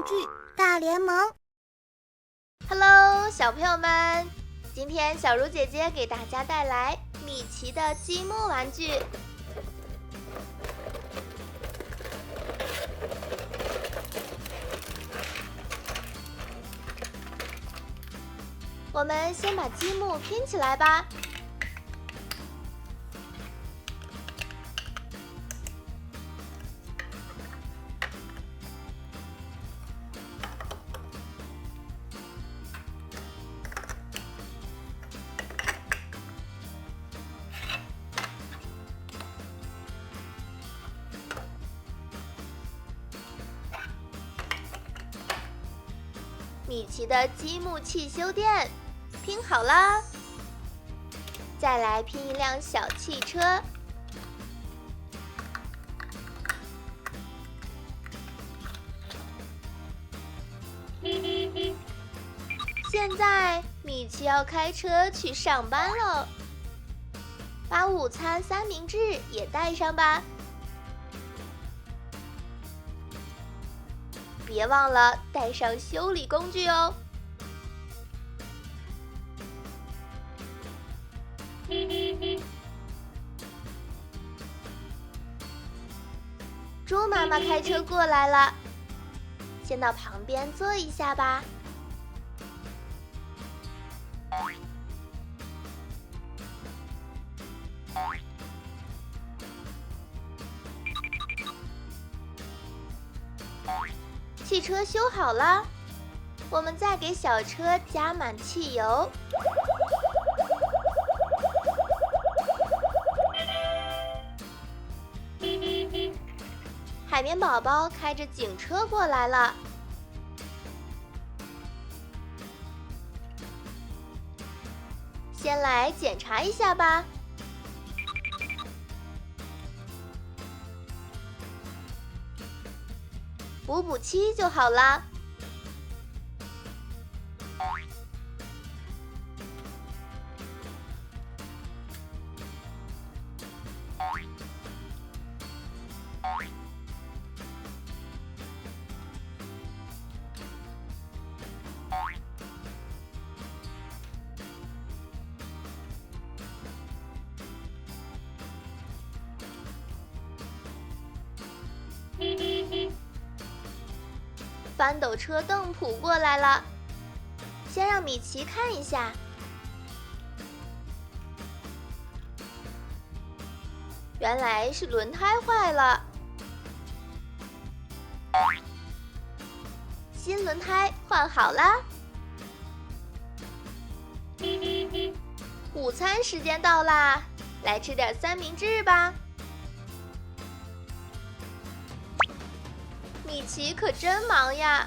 具大联盟。Hello， 小朋友们，今天小茹姐姐给大家带来米奇的积木玩具。我们先把积木拼起来吧。米奇的积木汽修店拼好啦，再来拼一辆小汽车。现在米奇要开车去上班了，把午餐三明治也带上吧。别忘了带上修理工具哦。猪妈妈开车过来了，先到旁边坐一下吧。汽车修好了，我们再给小车加满汽油。海绵宝宝开着警车过来了，先来检查一下吧。补漆就好啦。翻斗车邓普过来了，先让米奇看一下。原来是轮胎坏了，新轮胎换好啦。午餐时间到啦，来吃点三明治吧。米奇可真忙呀，